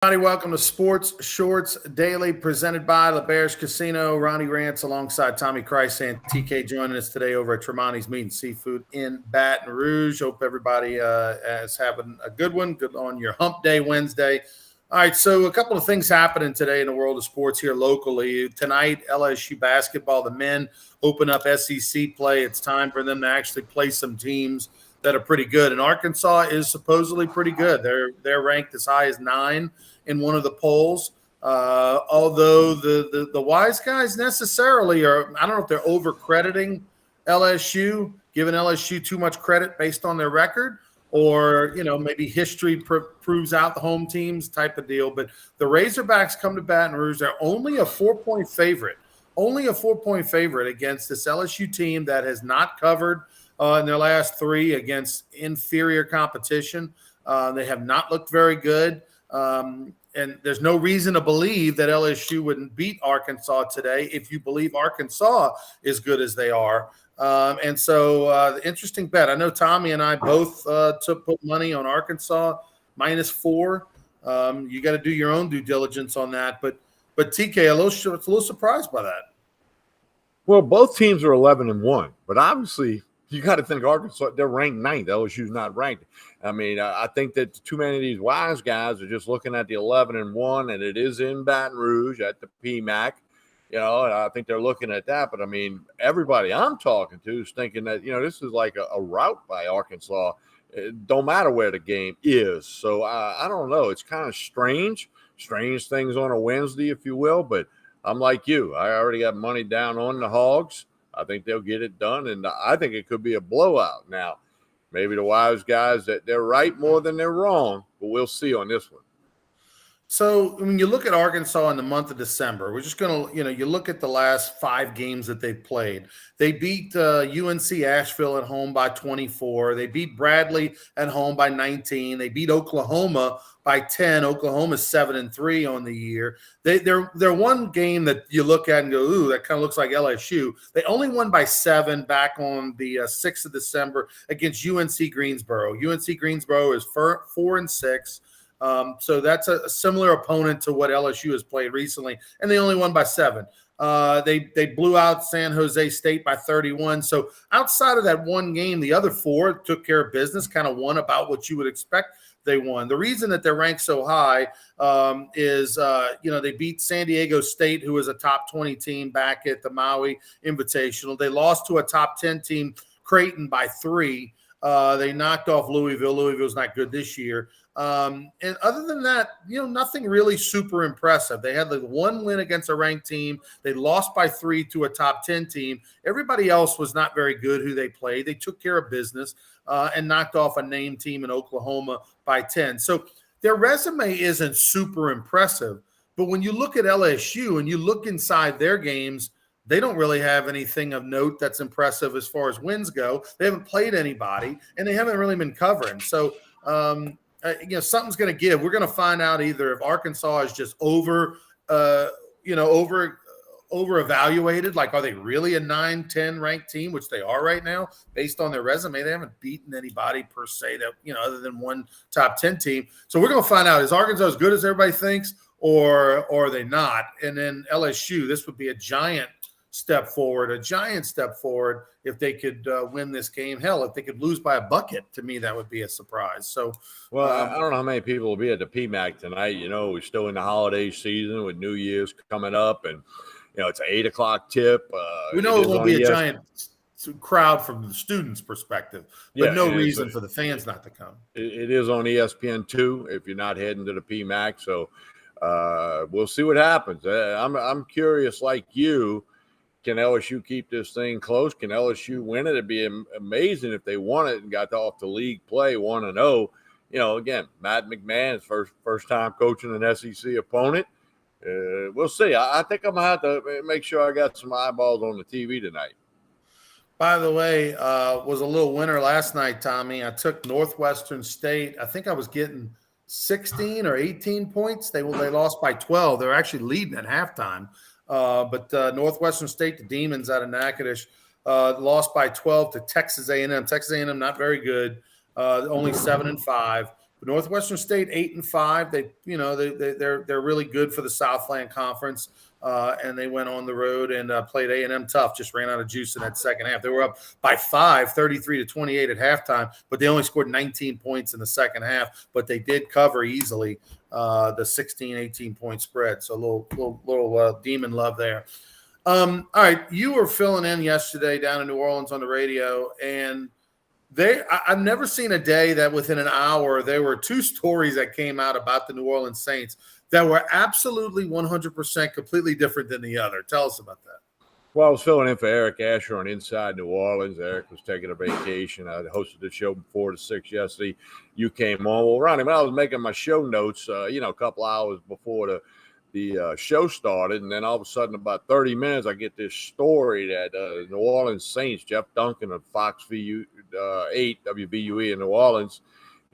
Everybody, welcome to Sports Shorts Daily, presented by LaBear's Casino. Ronnie Rance alongside Tommy Christ and TK joining us today over at Tremonti's Meat and Seafood in Baton Rouge. Hope everybody is having a good one, good on your hump day Wednesday. All right, so a couple of things happening today in the world of sports here locally. Tonight, LSU basketball, the men open up SEC play. It's time for them to actually play some teams that are pretty good. And Arkansas is supposedly pretty good. They're ranked as high as 9 in one of the polls. Although the wise guys necessarily are, I don't know if they're over crediting LSU, giving LSU too much credit based on their record, or maybe history proves out the home teams type of deal. But the Razorbacks come to Baton Rouge. They're only a 4-point favorite, against this LSU team that has not covered in their last 3 against inferior competition. They have not looked very good. And there's no reason to believe that LSU wouldn't beat Arkansas today if you believe Arkansas is good as they are. And so the interesting bet. I know Tommy and I both put money on Arkansas -4. You got to do your own due diligence on that. But TK, a little surprised by that. Well, both teams are 11-1, but obviously you got to think Arkansas, they're ranked 9th. LSU's not ranked. I mean, I think that too many of these wise guys are just looking at the 11-1, and it is in Baton Rouge at the PMAC. And I think they're looking at that. But, I mean, everybody I'm talking to is thinking that, this is like a rout by Arkansas. It don't matter where the game is. So, I don't know. It's kind of strange things on a Wednesday, if you will. But I'm like you. I already got money down on the Hogs. I think they'll get it done, and I think it could be a blowout. Now, maybe the wise guys that they're right more than they're wrong, but we'll see on this one. So when you look at Arkansas in the month of December, we're just going to, you look at the last 5 games that they've played. They beat UNC Asheville at home by 24. They beat Bradley at home by 19. They beat Oklahoma by 10. Oklahoma's 7-3 on the year. They're one game that you look at and go, ooh, that kind of looks like LSU. They only won by 7 back on the 6th of December against UNC Greensboro. UNC Greensboro is 4-6. So that's a similar opponent to what LSU has played recently, and they only won by 7. They blew out San Jose State by 31. So outside of that one game, the other 4 took care of business, kind of won about what you would expect they won. The reason that they're ranked so high is they beat San Diego State, who was a top 20 team back at the Maui Invitational. They lost to a top 10 team, Creighton, by 3. They knocked off Louisville. Louisville's not good this year. And other than that, nothing really super impressive. They had the 1 win against a ranked team. They lost by 3 to a top 10 team. Everybody else was not very good who they played. They took care of business and knocked off a named team in Oklahoma by 10. So their resume isn't super impressive. But when you look at LSU and you look inside their games, they don't really have anything of note that's impressive as far as wins go. They haven't played anybody, and they haven't really been covering. So, something's going to give. We're going to find out either if Arkansas is just over evaluated. Like, are they really a 9-10 ranked team, which they are right now, based on their resume? They haven't beaten anybody per se that, other than one top 10 team. So we're going to find out, is Arkansas as good as everybody thinks, or are they not? And then LSU, this would be a giant step forward if they could win this game. Hell, if they could lose by a bucket, to me, that would be a surprise. So, I don't know how many people will be at the PMAC tonight. We're still in the holiday season with New Year's coming up, and it's an 8:00 tip. We know it won't be a giant crowd from the students' perspective, but no reason for the fans not to come. It is on ESPN2 if you're not heading to the PMAC. So we'll see what happens. I'm curious, like you. Can LSU keep this thing close? Can LSU win it? It'd be amazing if they won it and got off the league play 1-0. Again, Matt McMahon's first time coaching an SEC opponent. We'll see. I think I'm going to have to make sure I got some eyeballs on the TV tonight. By the way, was a little winner last night, Tommy. I took Northwestern State. I think I was getting 16 or 18 points. They lost by 12. They're actually leading at halftime. But Northwestern State, the Demons out of Natchitoches, lost by 12 to Texas A&M. Texas A&M not very good, only 7-5. But Northwestern State 8-5. They're really good for the Southland Conference. And they went on the road and played A&M tough, just ran out of juice in that second half. They were up by 5, 33-28 at halftime, but they only scored 19 points in the second half, but they did cover easily the 16, 18-point spread. So a little demon love there. All right, you were filling in yesterday down in New Orleans on the radio, and I've never seen a day that within an hour there were 2 stories that came out about the New Orleans Saints that were absolutely 100% completely different than the other. Tell us about that. Well, I was filling in for Eric Asher on Inside New Orleans. Eric was taking a vacation. I hosted the show from 4 to 6 yesterday. You came on. Well, Ronnie, when I was making my show notes, a couple hours before the show started, and then all of a sudden, about 30 minutes, I get this story that New Orleans Saints, Jeff Duncan of Fox 8 WVUE in New Orleans,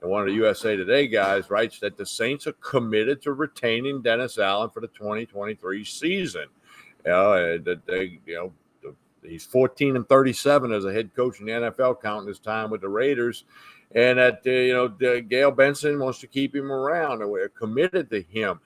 and one of the USA Today guys writes that the Saints are committed to retaining Dennis Allen for the 2023 season. He's 14-37 as a head coach in the NFL, counting his time with the Raiders, and that Gail Benson wants to keep him around, and we're committed to him.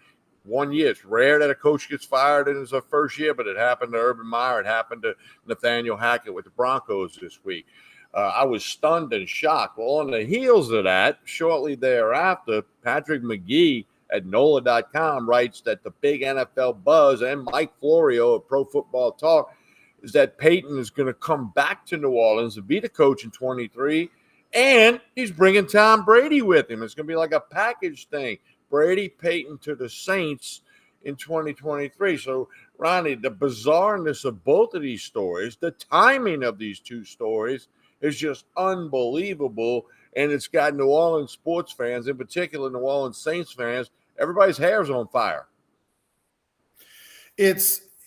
1 year. It's rare that a coach gets fired in his first year, but it happened to Urban Meyer. It happened to Nathaniel Hackett with the Broncos this week. I was stunned and shocked. Well, on the heels of that, shortly thereafter, Patrick McGee at NOLA.com writes that the big NFL buzz, and Mike Florio of Pro Football Talk, is that Peyton is going to come back to New Orleans to be the coach in 23, and he's bringing Tom Brady with him. It's going to be like a package thing. Brady, Peyton to the Saints in 2023. So, Ronnie, the bizarreness of both of these stories, the timing of these 2 stories is just unbelievable. And it's got New Orleans sports fans, in particular New Orleans Saints fans, everybody's hair's on fire. It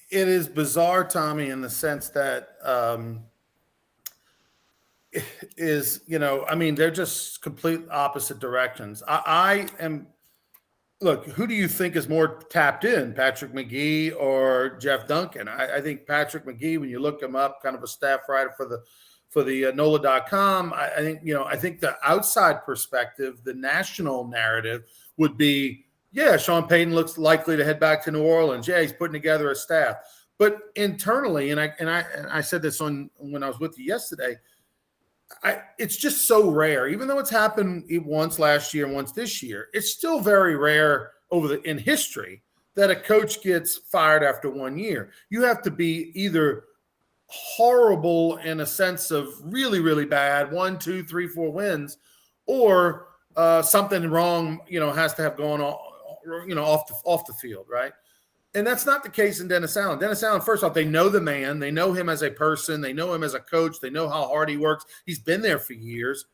is bizarre, Tommy, in the sense that they're just complete opposite directions. Look, who do you think is more tapped in, Patrick McGee or Jeff Duncan? I think Patrick McGee, when you look him up, kind of a staff writer for the NOLA.com, I think the outside perspective, the national narrative would be, yeah, Sean Payton looks likely to head back to New Orleans. Yeah, he's putting together a staff. But internally, and I said this when I was with you yesterday, it's just so rare, even though it's happened once last year and once this year, it's still very rare in history that a coach gets fired after 1 year. You have to be either horrible in a sense of really, really bad, 1, 2, 3, 4 wins, or something wrong, has to have gone off the field, right? And that's not the case in Dennis Allen. Dennis Allen, first off, they know the man. They know him as a person. They know him as a coach. They know how hard he works. He's been there for years.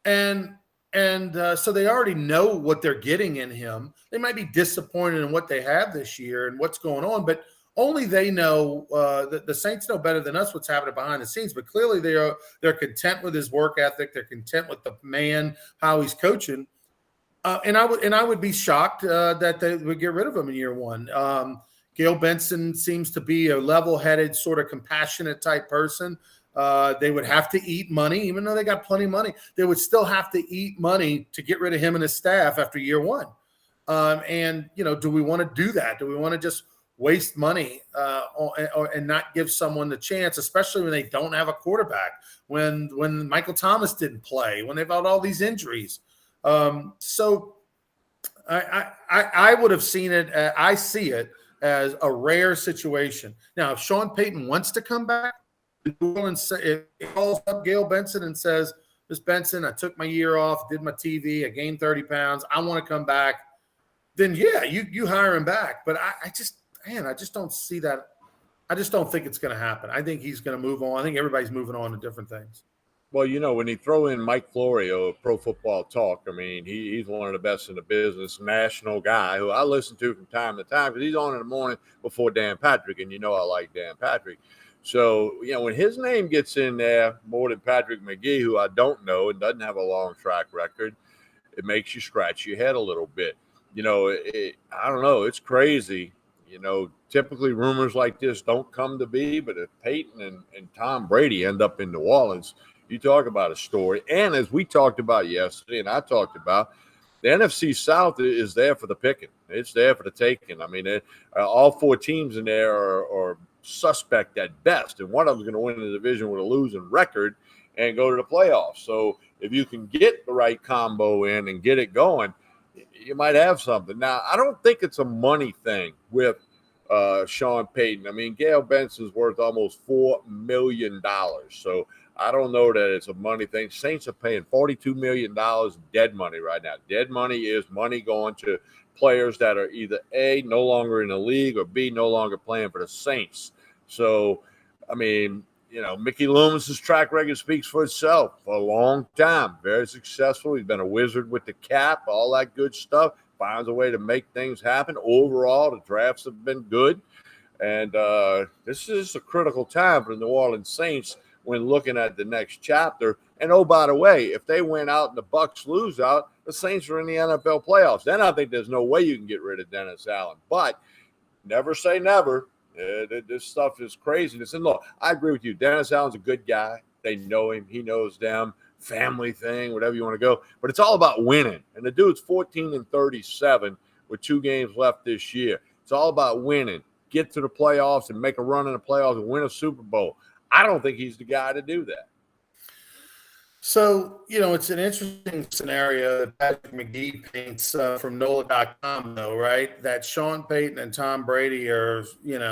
And so they already know what they're getting in him. They might be disappointed in what they have this year and what's going on, but only they know. The Saints know better than us what's happening behind the scenes. But clearly they're content with his work ethic. They're content with the man, how he's coaching. And I would be shocked that they would get rid of him in year 1. Gail Benson seems to be a level-headed, sort of compassionate type person. They would have to eat money, even though they got plenty of money. They would still have to eat money to get rid of him and his staff after year 1. Do we want to do that? Do we want to just waste money and not give someone the chance, especially when they don't have a quarterback, when Michael Thomas didn't play, when they've had all these injuries? So I would have seen it. I see it as a rare situation. Now, if Sean Payton wants to come back, if he calls up Gail Benson and says, "Miss Benson, I took my year off, did my TV, I gained 30 pounds. I want to come back," then yeah, you hire him back. But I just don't see that. I just don't think it's going to happen. I think he's going to move on. I think everybody's moving on to different things. Well, when you throw in Mike Florio of Pro Football Talk, I mean, he's one of the best in the business, national guy who I listen to from time to time because he's on in the morning before Dan Patrick, and I like Dan Patrick. So, when his name gets in there more than Patrick McGee, who I don't know and doesn't have a long track record, it makes you scratch your head a little bit. I don't know. It's crazy. Typically rumors like this don't come to be, but if Peyton and Tom Brady end up in New Orleans, you talk about a story. And as we talked about yesterday and I talked about, the NFC South is there for the picking. It's there for the taking. I mean, all 4 teams in there are suspect at best, and one of them's going to win the division with a losing record and go to the playoffs. So if you can get the right combo in and get it going, you might have something. Now, I don't think it's a money thing with Sean Payton. I mean, Gail Benson's worth almost $4 million. So I don't know that it's a money thing. Saints are paying $42 million dead money right now. Dead money is money going to players that are either A, no longer in the league, or B, no longer playing for the Saints. So, I mean, Mickey Loomis's track record speaks for itself for a long time. Very successful. He's been a wizard with the cap, all that good stuff. Finds a way to make things happen. Overall, the drafts have been good. And this is a critical time for the New Orleans Saints when looking at the next chapter. And, oh, by the way, if they win out and the Bucs lose out, the Saints are in the NFL playoffs. Then I think there's no way you can get rid of Dennis Allen. But never say never. This stuff is craziness. And look, I agree with you. Dennis Allen's a good guy. They know him. He knows them. Family thing, whatever you want to go. But it's all about winning. And the dude's 14-37 with 2 games left this year. It's all about winning. Get to the playoffs and make a run in the playoffs and win a Super Bowl. I don't think he's the guy to do that. So, it's an interesting scenario that Patrick McGee paints from NOLA.com, though, right? That Sean Payton and Tom Brady are,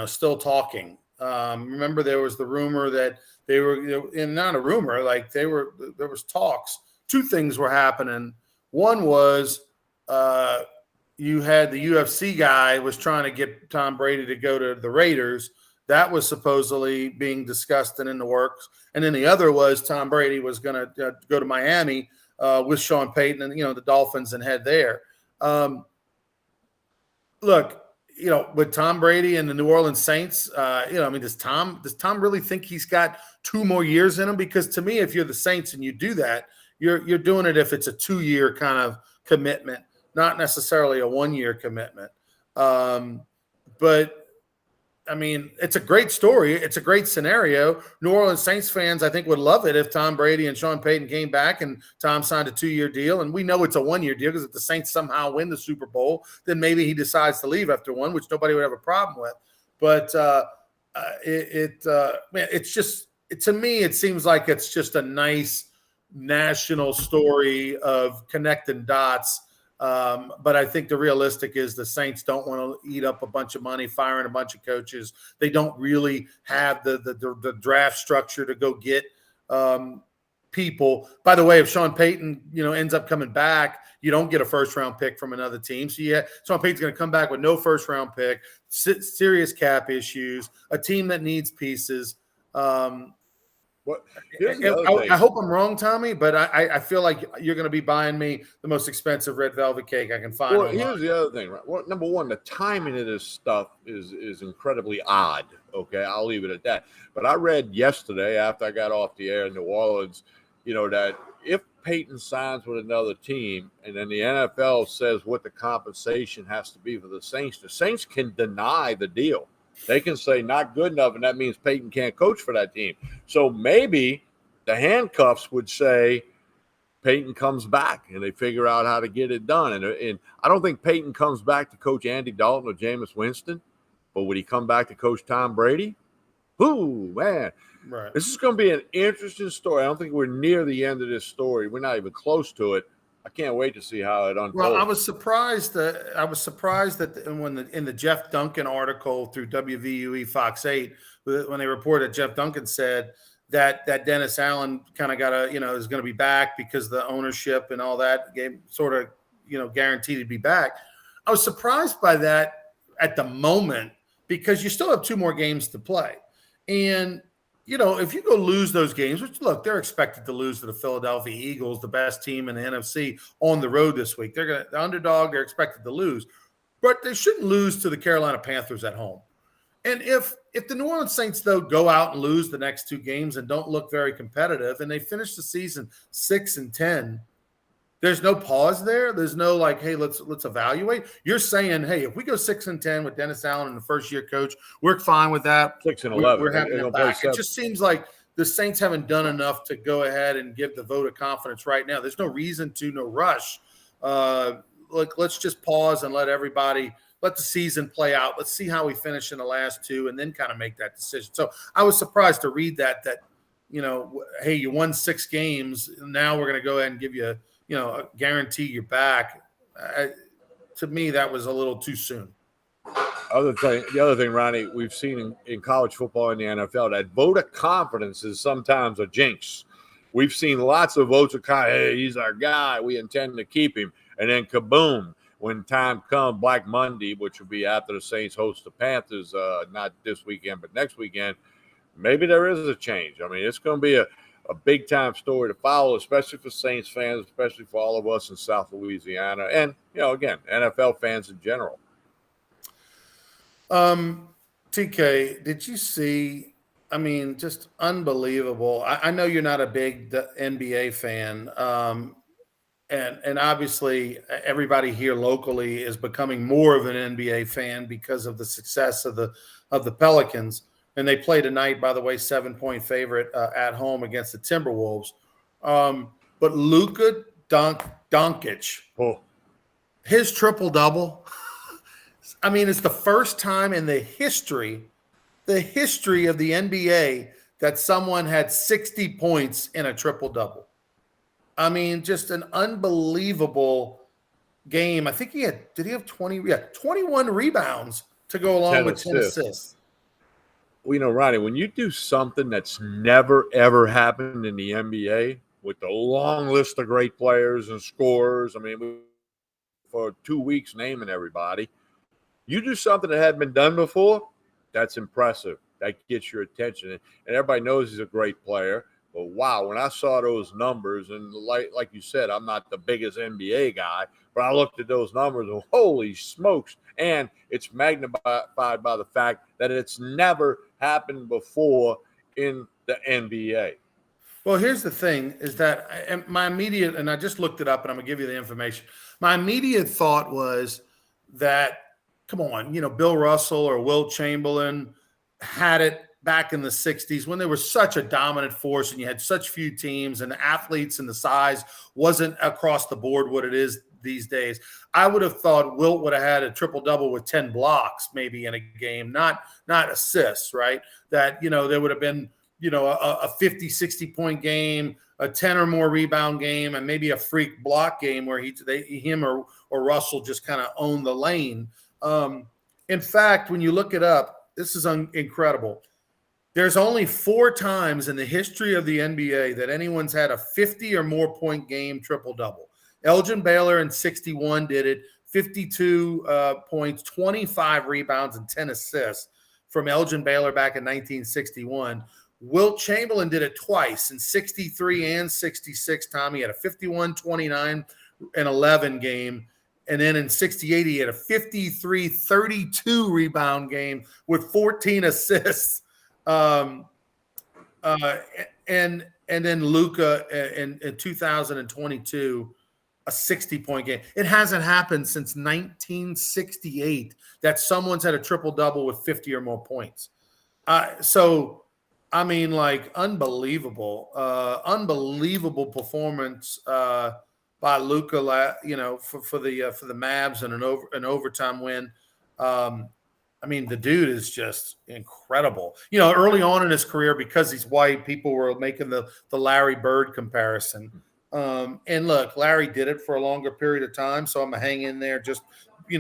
still talking. Remember, there was the rumor that they were, and not a rumor, like there was talks. 2 things were happening. One was you had the UFC guy was trying to get Tom Brady to go to the Raiders. That was supposedly being discussed and in the works. And then the other was Tom Brady was going to go to Miami with Sean Payton and, the Dolphins and head there. Look, with Tom Brady and the New Orleans Saints, does Tom really think he's got 2 more years in him? Because to me, if you're the Saints and you do that, you're doing it if it's a 2-year kind of commitment, not necessarily a 1-year commitment. But I mean, it's a great story. It's a great scenario. New Orleans Saints fans, I think, would love it if Tom Brady and Sean Payton came back and Tom signed a 2-year deal. And we know it's a 1-year deal because if the Saints somehow win the Super Bowl, then maybe he decides to leave after 1, which nobody would have a problem with. But it's just to me, it seems like it's just a nice national story of connecting dots. But I think the realistic is the Saints don't want to eat up a bunch of money, firing a bunch of coaches. They don't really have the draft structure to go get people. By the way, if Sean Payton, ends up coming back, you don't get a first-round pick from another team. So Sean Payton's going to come back with no first-round pick, serious cap issues, a team that needs pieces. I hope I'm wrong, Tommy, but I feel like you're going to be buying me the most expensive red velvet cake I can find. Well, here's the other thing, right? Well, number one, the timing of this stuff is incredibly odd. Okay, I'll leave it at that. But I read yesterday after I got off the air in New Orleans, that if Peyton signs with another team and then the NFL says what the compensation has to be for the Saints can deny the deal. They can say not good enough, and that means Peyton can't coach for that team. So maybe the handcuffs would say Peyton comes back, and they figure out how to get it done. And I don't think Peyton comes back to coach Andy Dalton or Jameis Winston, but would he come back to coach Tom Brady? Ooh, man. Right. This is going to be an interesting story. I don't think we're near the end of this story. We're not even close to it. I can't wait to see how it unfolds. Well, I was surprised that in the Jeff Duncan article through WVUE Fox 8, when they reported Jeff Duncan said that Dennis Allen kind of got is going to be back because the ownership and all that sort of guaranteed to be back. I was surprised by that at the moment because you still have 2 more games to play, and if you go lose those games, which, look, they're expected to lose to the Philadelphia Eagles, the best team in the NFC, on the road this week. The underdog, they're expected to lose. But they shouldn't lose to the Carolina Panthers at home. And if the New Orleans Saints, though, go out and lose the next 2 games and don't look very competitive, and they finish the season 6-10, there's no pause there. There's no like, hey, let's evaluate. You're saying, hey, if we go 6-10 with Dennis Allen and the first-year coach, we're fine with that. 6-11. We're having them back. It just seems like the Saints haven't done enough to go ahead and give the vote of confidence right now. There's no reason to, no rush. Look, let's just pause and let the season play out. Let's see how we finish in the last two, and then kind of make that decision. So I was surprised to read that hey, you won 6 games. Now we're going to go ahead and give you, guarantee you're back. To me, that was a little too soon. The other thing, Ronnie, we've seen in college football and the NFL, that vote of confidence is sometimes a jinx. We've seen lots of votes of confidence. Hey, he's our guy. We intend to keep him. And then kaboom, when time comes, Black Monday, which will be after the Saints host the Panthers, not this weekend, but next weekend, maybe there is a change. I mean, it's going to be a big-time story to follow, especially for Saints fans, especially for all of us in South Louisiana, and, again, NFL fans in general. TK, did you see? I mean, just unbelievable. I know you're not a big NBA fan, and obviously everybody here locally is becoming more of an NBA fan because of the success of the Pelicans. And they play tonight, by the way, 7-point favorite at home against the Timberwolves. But Luka Doncic, his triple-double. I mean, it's the first time in the history of the NBA that someone had 60 points in a triple-double. I mean, just an unbelievable game. I think did he have 20? Yeah, 21 rebounds to go along with 10 assists. Well, Ronnie, when you do something that's never, ever happened in the NBA with the long list of great players and scorers, I mean, for 2 weeks naming everybody, you do something that hadn't been done before, that's impressive. That gets your attention. And everybody knows he's a great player. But, wow, when I saw those numbers, and like you said, I'm not the biggest NBA guy, but I looked at those numbers and holy smokes. And it's magnified by the fact that it's never happened before in the NBA. Well, here's the thing is that my immediate, and I just looked it up and I'm going to give you the information. My immediate thought was that, come on, Bill Russell or Wilt Chamberlain had it back in the 60s when they were such a dominant force and you had such few teams and the athletes and the size wasn't across the board what it is these days. I would have thought Wilt would have had a triple-double with 10 blocks maybe in a game, not assists, right? That, there would have been, a 50, 60-point game, a 10 or more rebound game, and maybe a freak block game where him or Russell just kind of owned the lane. In fact, when you look it up, this is incredible. There's only 4 times in the history of the NBA that anyone's had a 50 or more point game triple-double. Elgin Baylor in 61 did it, 52 points, 25 rebounds, and 10 assists from Elgin Baylor back in 1961. Wilt Chamberlain did it twice in 63 and 66. Tommy had a 51, 29, and 11 game. And then in 68, he had a 53, 32 rebound game with 14 assists. And then Luka in 2022, a 60-point game. It hasn't happened since 1968 that someone's had a triple-double with 50 or more points. So, I mean, like, unbelievable performance by Luka, for the Mavs and an overtime win. I mean, the dude is just incredible. Early on in his career, because he's white, people were making the Larry Bird comparison. And look, Larry did it for a longer period of time, so I'm going to hang in there. Just, you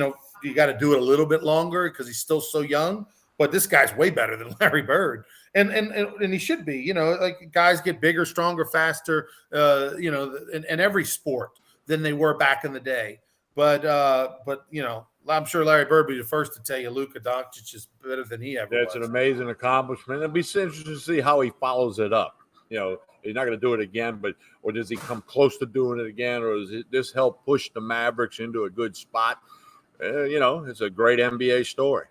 got to do it a little bit longer because he's still so young. But this guy's way better than Larry Bird. And he should be. Like, guys get bigger, stronger, faster, in every sport than they were back in the day. But I'm sure Larry Bird would be the first to tell you Luka Doncic is better than he ever was. That's an amazing accomplishment. It'll be interesting to see how he follows it up. He's not going to do it again, or does he come close to doing it again, or does this help push the Mavericks into a good spot? It's a great NBA story.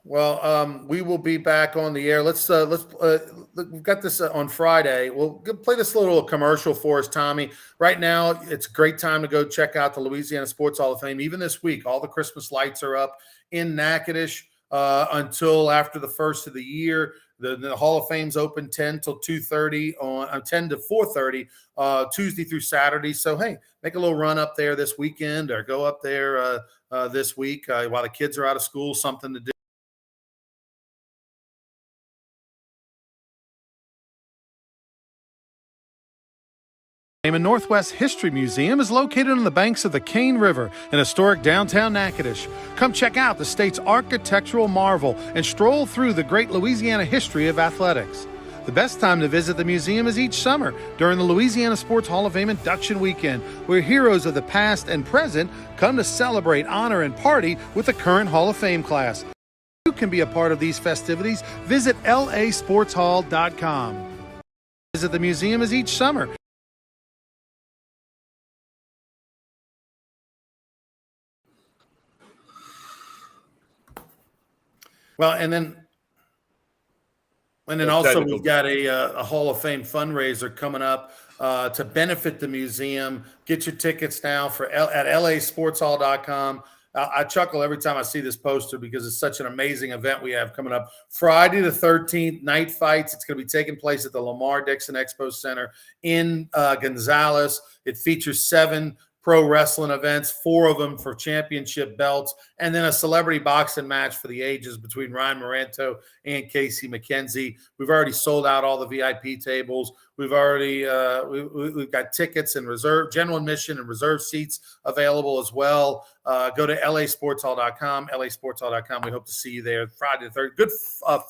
Well, we will be back on the air. We've got this on Friday. We'll play this little commercial for us, Tommy. Right now, it's a great time to go check out the Louisiana Sports Hall of Fame. Even this week, all the Christmas lights are up in Natchitoches. until after the first of the year. The Hall of Fame's open 10 till 2:30 on 10 to 4:30 Tuesday through Saturday. So hey, make a little run up there this weekend, or go up there this week while the kids are out of school. Something to do. The Northwest History Museum is located on the banks of the Cane River in historic downtown Natchitoches. Come check out the state's architectural marvel and stroll through the great Louisiana history of athletics. The best time to visit the museum is each summer during the Louisiana Sports Hall of Fame induction weekend, where heroes of the past and present come to celebrate, honor, and party with the current Hall of Fame class. You can be a part of these festivities. Visit lasportshall.com. Visit the museum is each summer. Well, and then also we've got a Hall of Fame fundraiser coming up to benefit the museum. Get your tickets now at lasportshall.com. I chuckle every time I see this poster because it's such an amazing event we have coming up. Friday the 13th, night fights. It's going to be taking place at the Lamar Dixon Expo Center in Gonzales. It features 7 pro wrestling events, 4 of them for championship belts, and then a celebrity boxing match for the ages between Ryan Moranto and Casey McKenzie. We've already sold out all the VIP tables. We've already we've got tickets and general admission and reserve seats available as well. Go to lasportshall.com, lasportshall.com. We hope to see you there Friday the 3rd. Good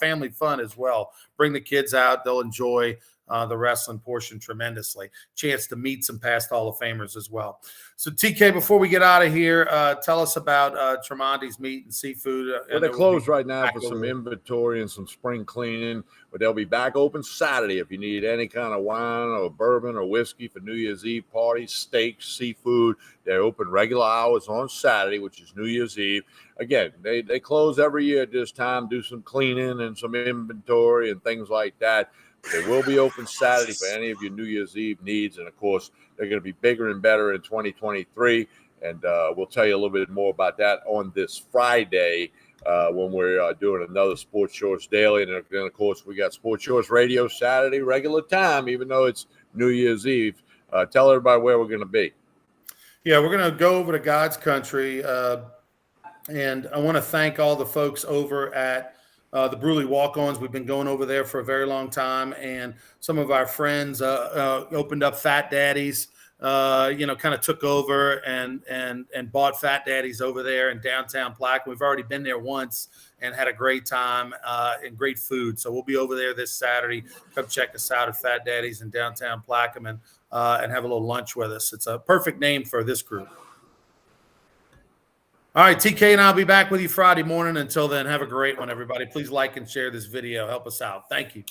family fun as well. Bring the kids out. They'll enjoy the wrestling portion tremendously. Chance to meet some past Hall of Famers as well. So, TK, before we get out of here, tell us about Tremonti's Meat and Seafood. Well, they're closed right now for some inventory and some spring cleaning, but they'll be back open Saturday if you need any kind of wine or bourbon or whiskey for New Year's Eve parties, steaks, seafood. They're open regular hours on Saturday, which is New Year's Eve. Again, they close every year at this time, do some cleaning and some inventory and things like that. They will be open Saturday for any of your New Year's Eve needs. And, of course, they're going to be bigger and better in 2023. And we'll tell you a little bit more about that on this Friday when we're doing another Sports Shorts Daily. And then, of course, we got Sports Shorts Radio Saturday, regular time, even though it's New Year's Eve. Tell everybody where we're going to be. Yeah, we're going to go over to God's country. And I want to thank all the folks over at the Bruley Walk-Ons. We've been going over there for a very long time, and some of our friends opened up Fat Daddy's, kind of took over and bought Fat Daddy's over there in downtown Plaquemine. We've already been there once and had a great time and great food. So we'll be over there this Saturday. Come check us out at Fat Daddy's in downtown Plaquemine and have a little lunch with us. It's a perfect name for this group. All right, TK and I'll be back with you Friday morning. Until then, have a great one, everybody. Please like and share this video. Help us out. Thank you.